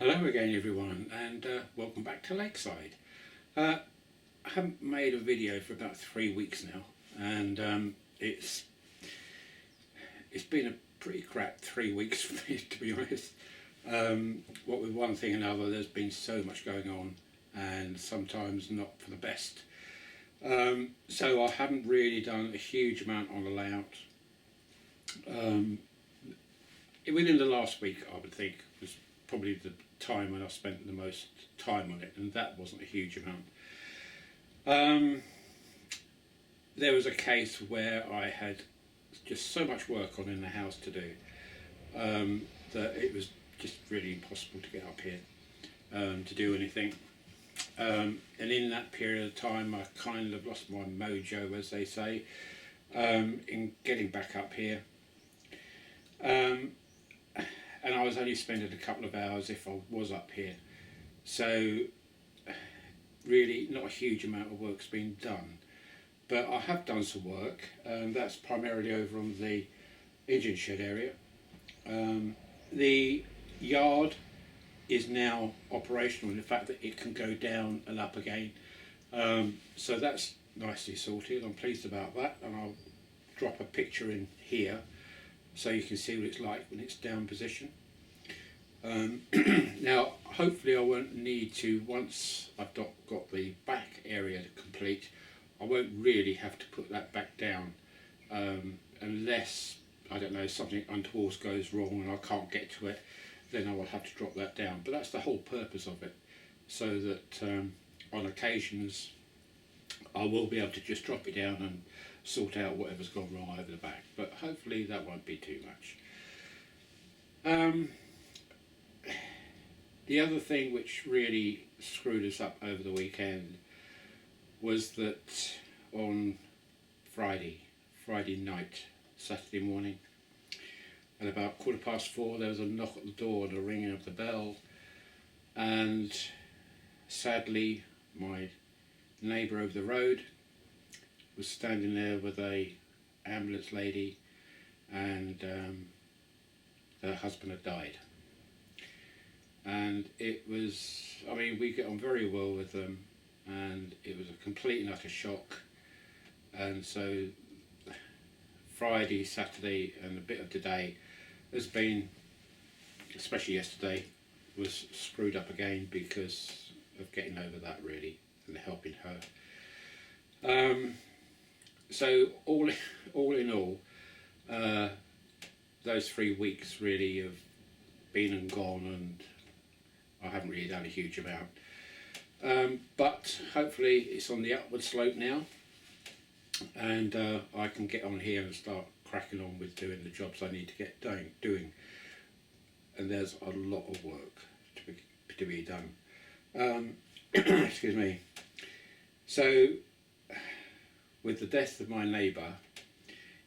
Hello again everyone, and welcome back to Lakeside. I haven't made a video for about 3 weeks now, and it's been a pretty crap 3 weeks for me, to be honest. What with one thing and another, there's been so much going on, and sometimes not for the best. So I haven't really done a huge amount on the layout. Within the last week, I would think, was probably the time when I spent the most time on it, and that wasn't a huge amount. There was a case where I had just so much work on in the house to do that it was just really impossible to get up here to do anything. And in that period of time, I kind of lost my mojo, as they say, in getting back up here. And I was only spending a couple of hours if I was up here, so really not a huge amount of work's been done. But I have done some work, that's primarily over on the engine shed area. The yard is now operational in the fact that it can go down and up again, so that's nicely sorted. I'm pleased about that, and I'll drop a picture in here so you can see what it's like when it's down position. Now hopefully I won't need to, once I've got the back area complete, I won't really have to put that back down unless, I don't know, something untoward goes wrong and I can't get to it, then I will have to drop that down. But that's the whole purpose of it, so that on occasions I will be able to just drop it down and sort out whatever's gone wrong over the back, but hopefully that won't be too much. The other thing which really screwed us up over the weekend was that on Friday night, Saturday morning, at about 4:15 there was a knock at the door and a ringing of the bell, and sadly my neighbour over the road was standing there with a ambulance lady, and her husband had died. And it was, I mean, we get on very well with them, and it was a complete and utter shock. And so Friday, Saturday and a bit of today has been, especially yesterday, was screwed up again because of getting over that really and helping her. So all in all, those 3 weeks really have been and gone, and I haven't really done a huge amount. But hopefully it's on the upward slope now, and I can get on here and start cracking on with doing the jobs I need to get doing. And there's a lot of work to be done. Excuse me. So with the death of my neighbour,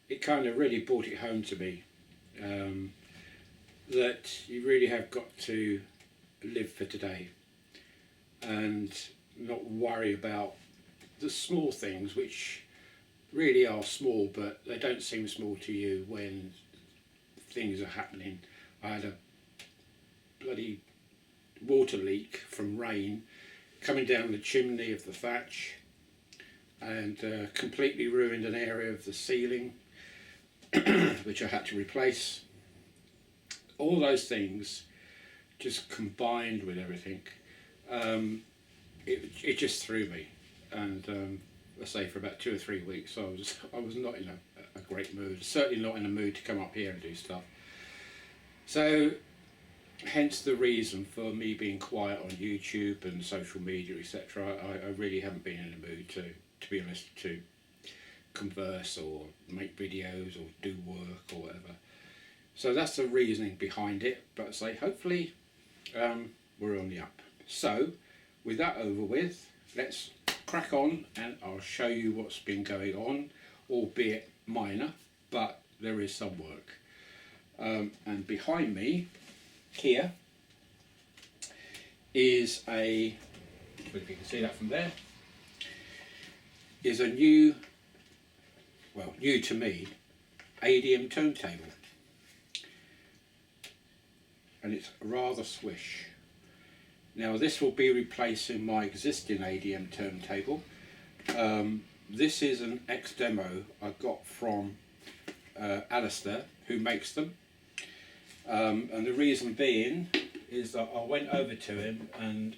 it kind of really brought it home to me that you really have got to live for today and not worry about the small things, which really are small, but they don't seem small to you when things are happening. I had a bloody water leak from rain coming down the chimney of the thatch, and completely ruined an area of the ceiling which I had to replace. All those things just combined with everything, it just threw me, and I say for about 2 or 3 weeks I was not in a great mood, certainly not in a mood to come up here and do stuff. So hence the reason for me being quiet on YouTube and social media, etc. I really haven't been in the mood to be honest, to converse or make videos or do work or whatever. So that's the reasoning behind it, but I say hopefully we're on the up. So with that over with, let's crack on and I'll show you what's been going on, albeit minor, but there is some work. And behind me here is a, if you can see that from there, is a new to me, ADM turntable. And it's rather swish. Now this will be replacing my existing ADM turntable. This is an ex-demo I got from Alistair, who makes them. And the reason being is that I went over to him, and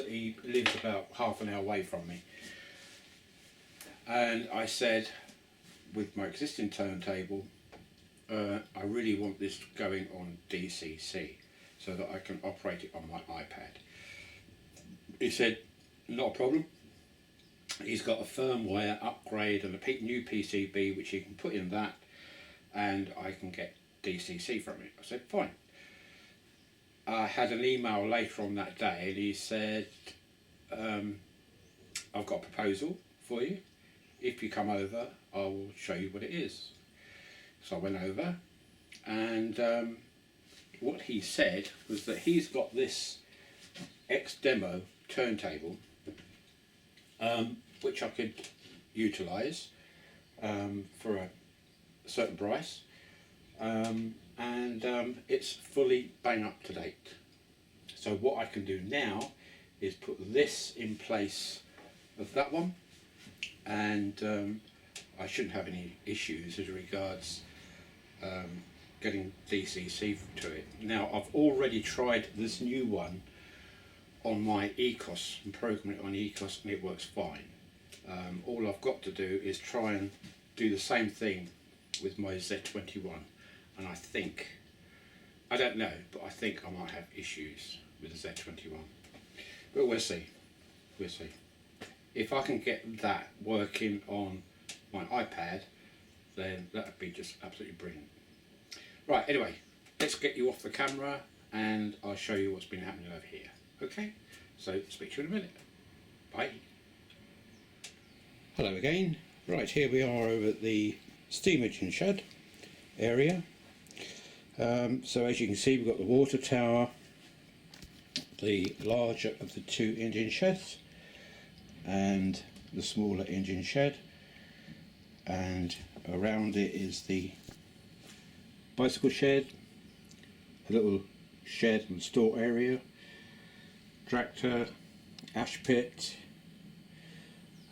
he lives about half an hour away from me. And I said, with my existing turntable, I really want this going on DCC so that I can operate it on my iPad. He said, not a problem. He's got a firmware upgrade and a new PCB which he can put in that, and I can get DCC from it. I said, fine. I had an email later on that day, and he said, I've got a proposal for you. If you come over, I will show you what it is. So I went over, and what he said was that he's got this ex-demo turntable, which I could utilise for a certain price, and it's fully bang up to date. So what I can do now is put this in place of that one, and I shouldn't have any issues as regards getting DCC to it. Now, I've already tried this new one on my ECOS and programmed it on ECOS, and it works fine. All I've got to do is try and do the same thing with my Z21, and I don't know, but I think I might have issues with the Z21. But we'll see. We'll see. If I can get that working on my iPad, then that would be just absolutely brilliant. Right, anyway, let's get you off the camera and I'll show you what's been happening over here. Okay, so speak to you in a minute. Bye. Hello again. Right, here we are over at the steam engine shed area. So as you can see, we've got the water tower, the larger of the two engine sheds, and the smaller engine shed, and around it is the bicycle shed, a little shed and store area, tractor, ash pit.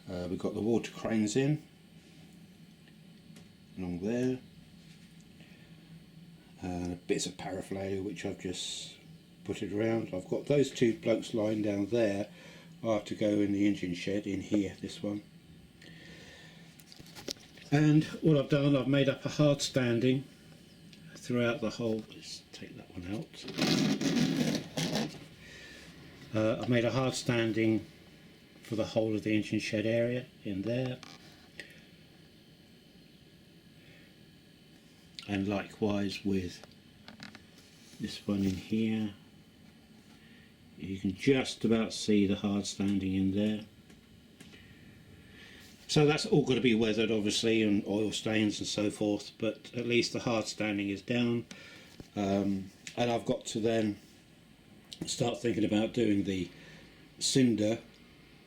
We've got the water cranes in along there, bits of paraflail which I've just put it around. I've got those two blokes lying down there are to go in the engine shed in here, this one. And what I've done, I've made up a hard standing throughout the whole. Let's take that one out. I've made a hard standing for the whole of the engine shed area in there, and likewise with this one in here. You can just about see the hard standing in there. So that's all got to be weathered, obviously, and oil stains and so forth, but at least the hard standing is down. And I've got to then start thinking about doing the cinder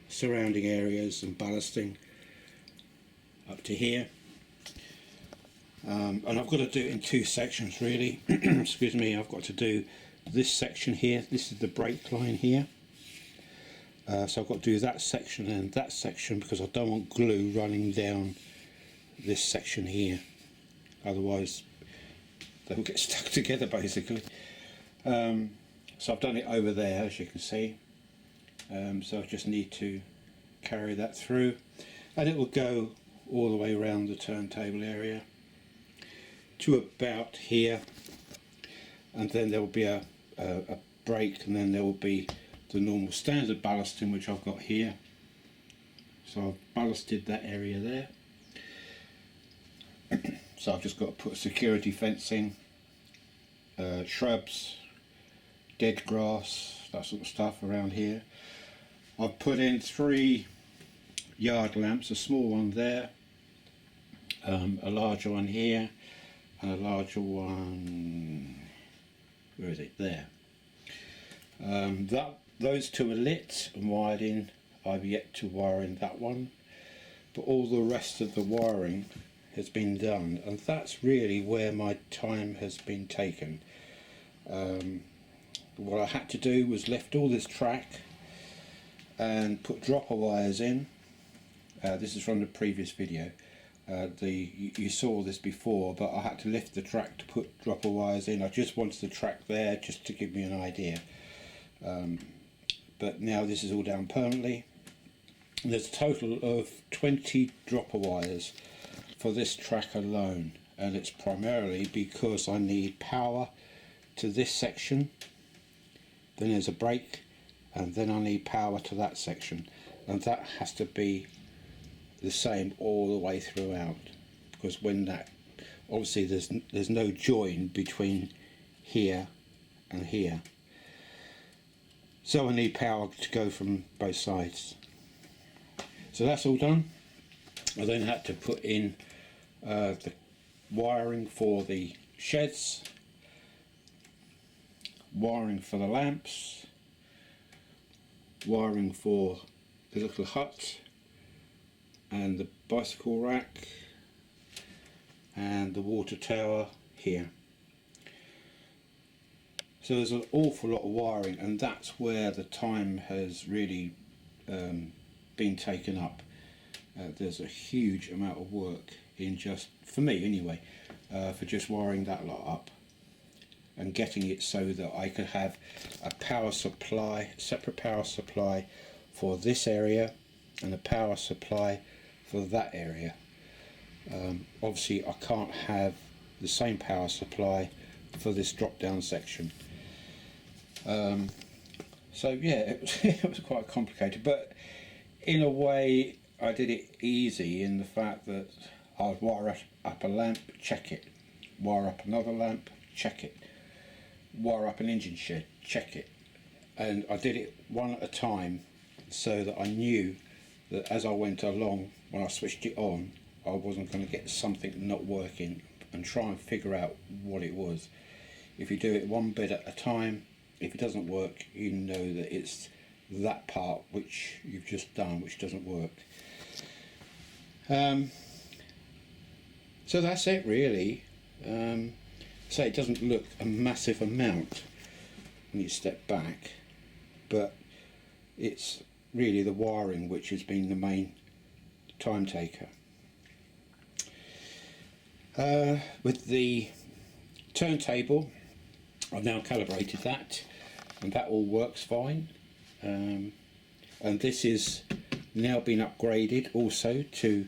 surrounding areas and ballasting up to here. And I've got to do it in two sections really. Excuse me, I've got to do this section here. This is the brake line here. So I've got to do that section and that section because I don't want glue running down this section here. Otherwise they'll get stuck together basically. So I've done it over there, as you can see. So I just need to carry that through, and it will go all the way around the turntable area to about here, and then there will be a brake, and then there will be the normal standard ballasting which I've got here. So I've ballasted that area there. So I've just got to put security fencing, shrubs, dead grass, that sort of stuff around here. I've put in 3 yard lamps, a small one there, a larger one here, and a larger one, where is it, there. Those 2 are lit and wired in. I've yet to wire in that one, but all the rest of the wiring has been done, and that's really where my time has been taken. what I had to do was lift all this track and put dropper wires in. This is from the previous video. You saw this before, but I had to lift the track to put dropper wires in. I just wanted the track there just to give me an idea. But now this is all down permanently. There's a total of 20 dropper wires for this track alone, and it's primarily because I need power to this section, then there's a brake, and then I need power to that section, and that has to be the same all the way throughout, because when that, obviously there's no join between here and here, so I need power to go from both sides. So that's all done. I then had to put in the wiring for the sheds, wiring for the lamps, wiring for the little hut and the bicycle rack and the water tower here. So there's an awful lot of wiring, and that's where the time has really been taken up. There's a huge amount of work in, just for me anyway, for just wiring that lot up and getting it so that I could have a power supply, separate power supply for this area and a power supply for that area. Obviously I can't have the same power supply for this drop down section. So yeah, it was quite complicated, but in a way I did it easy in the fact that I would wire up a lamp, check it, wire up another lamp, check it, wire up an engine shed, check it, and I did it one at a time so that I knew that as I went along, when I switched it on, I wasn't going to get something not working and try and figure out what it was. If you do it one bit at a time, if it doesn't work, you know that it's that part which you've just done which doesn't work. So that's it really. So it doesn't look a massive amount when you step back, but it's really the wiring which has been the main time taker. With the turntable, I've now calibrated that and that all works fine, and this is now been upgraded also to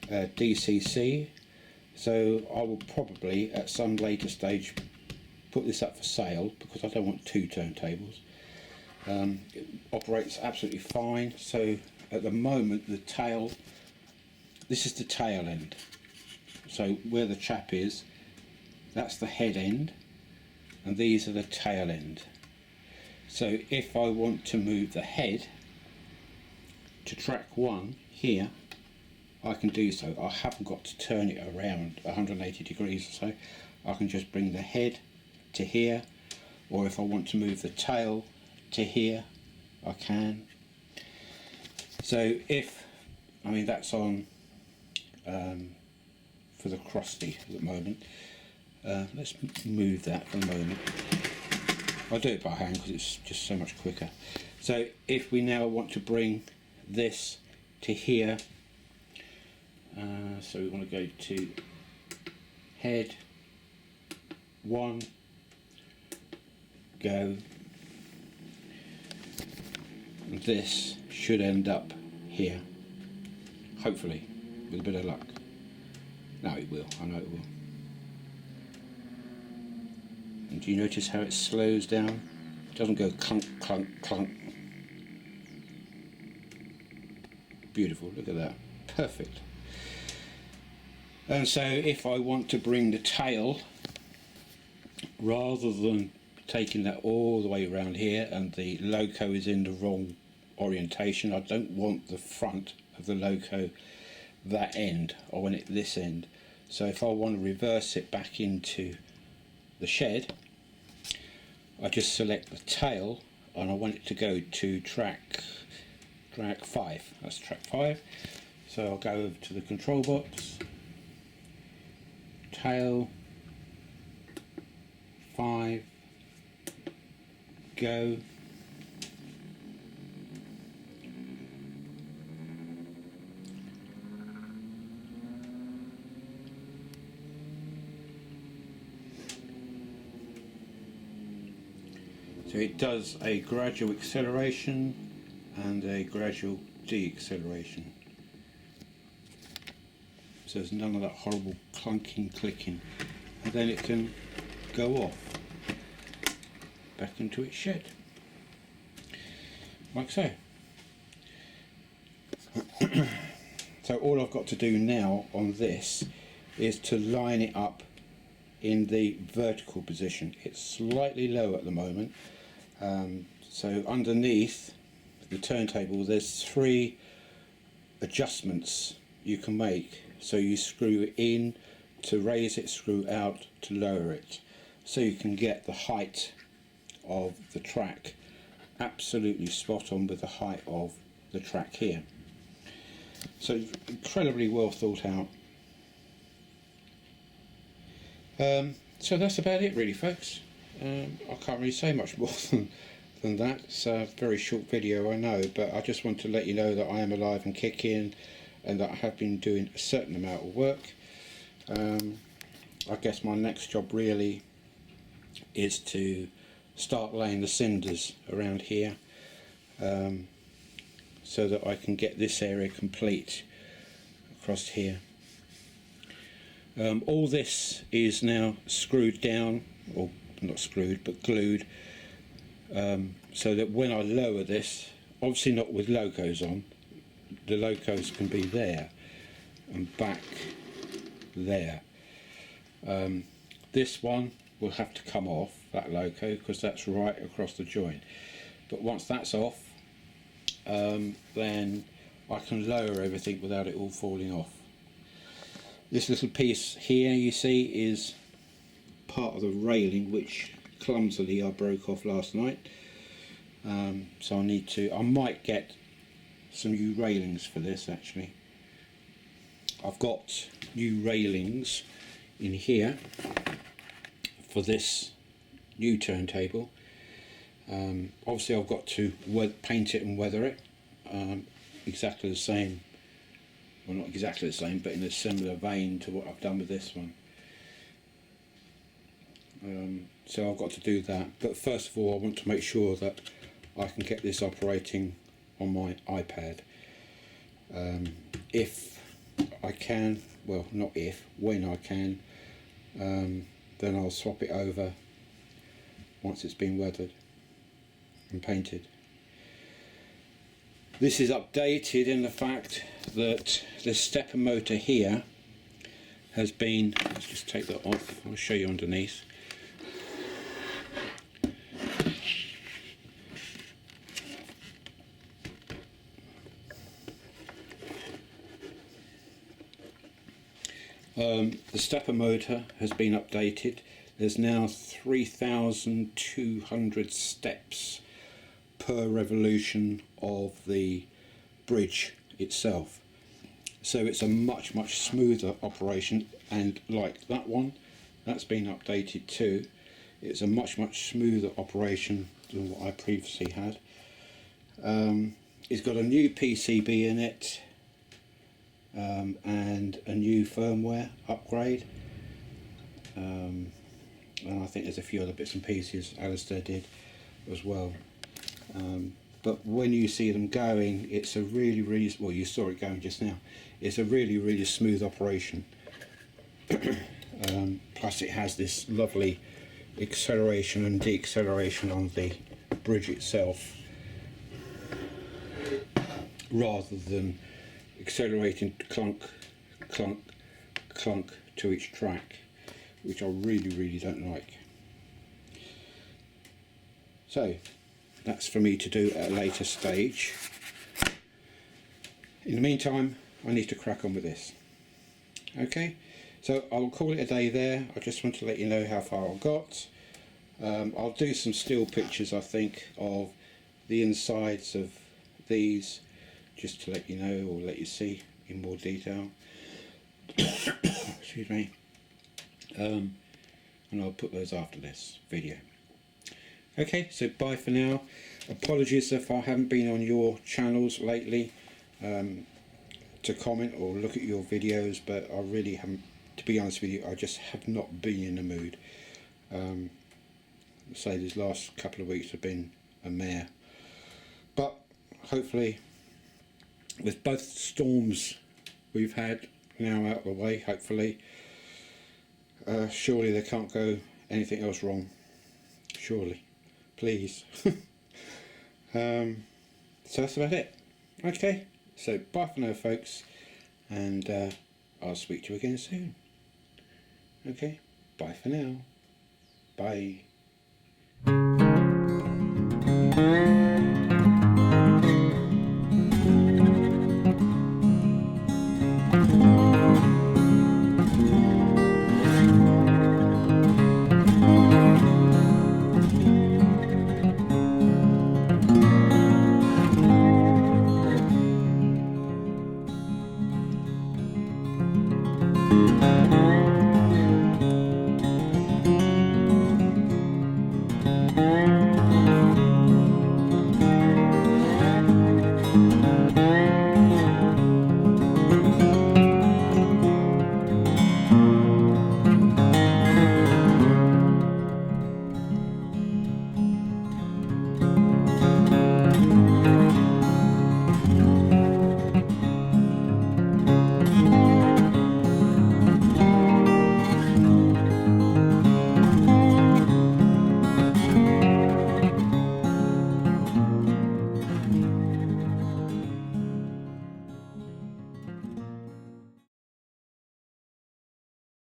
DCC, so I will probably at some later stage put this up for sale because I don't want two turntables. It operates absolutely fine. So at the moment the tail, this is the tail end, so where the chap is, that's the head end, and these are the tail end. So if I want to move the head to track 1 here, I can do so. I haven't got to turn it around 180 degrees or so. I can just bring the head to here, or if I want to move the tail to here, I can. So if, I mean that's on for the crusty at the moment. Let's move that for a moment. I'll do it by hand because it's just so much quicker. So if we now want to bring this to here, so we want to go to head 1, go, and this should end up here, hopefully, with a bit of luck. No, it will, I know it will. And do you notice how it slows down? It doesn't go clunk, clunk, clunk. Beautiful, look at that, perfect. And so if I want to bring the tail, rather than taking that all the way around here and the loco is in the wrong orientation, I don't want the front of the loco that end, I want it this end. So if I want to reverse it back into the shed, I just select the tail and I want it to go to track 5, that's track 5. So I'll go over to the control box, tail 5, go. So it does a gradual acceleration and a gradual deacceleration. So there's none of that horrible clunking, clicking, and then it can go off back into its shed, like so. So all I've got to do now on this is to line it up in the vertical position. It's slightly low at the moment. So underneath the turntable there's 3 adjustments you can make. So you screw in to raise it, screw out to lower it, so you can get the height of the track absolutely spot on with the height of the track here. So incredibly well thought out. So that's about it really, folks. I can't really say much more than that. It's a very short video, I know, but I just want to let you know that I am alive and kicking, and that I have been doing a certain amount of work. I guess my next job really is to start laying the cinders around here, so that I can get this area complete across here. All this is now screwed down, or not screwed but glued, so that when I lower this, obviously not with locos on, the locos can be there and back there. This one will have to come off, that loco, because that's right across the joint. But once that's off, then I can lower everything without it all falling off. This little piece here you see is part of the railing, which clumsily I broke off last night. So I might get some new railings for this actually. I've got new railings in here for this new turntable. Obviously I've got to paint it and weather it, exactly the same, well not exactly the same, but in a similar vein to what I've done with this one. So I've got to do that, but first of all I want to make sure that I can get this operating on my iPad. If I can, well not if, when I can, then I'll swap it over once it's been weathered and painted. This is updated in the fact that this stepper motor here has been, let's just take that off, I'll show you underneath. The stepper motor has been updated. There's now 3,200 steps per revolution of the bridge itself. So it's a much smoother operation, and like that one, that's been updated too. It's a much smoother operation than what I previously had. It's got a new PCB in it, and a new firmware upgrade, and I think there's a few other bits and pieces Alistair did as well. But when you see them going, it's a really, well, you saw it going just now, it's a really smooth operation. Plus it has this lovely acceleration and deceleration on the bridge itself, rather than accelerating clunk to each track, which I really don't like. So that's for me to do at a later stage. In the meantime, I need to crack on with this. Okay, so I'll call it a day there. I just want to let you know how far I got. I'll do some still pictures, I think, of the insides of these, just to let you know, or let you see in more detail. Excuse me. And I'll put those after this video. Okay, so bye for now. Apologies if I haven't been on your channels lately to comment or look at your videos, but I really haven't, to be honest with you, I just have not been in the mood. Say these last couple of weeks have been a mare, but hopefully with both storms we've had now out of the way, hopefully surely there can't go anything else wrong, surely, please. So that's about it. Okay, so bye for now folks, and I'll speak to you again soon. Okay, bye for now. Bye.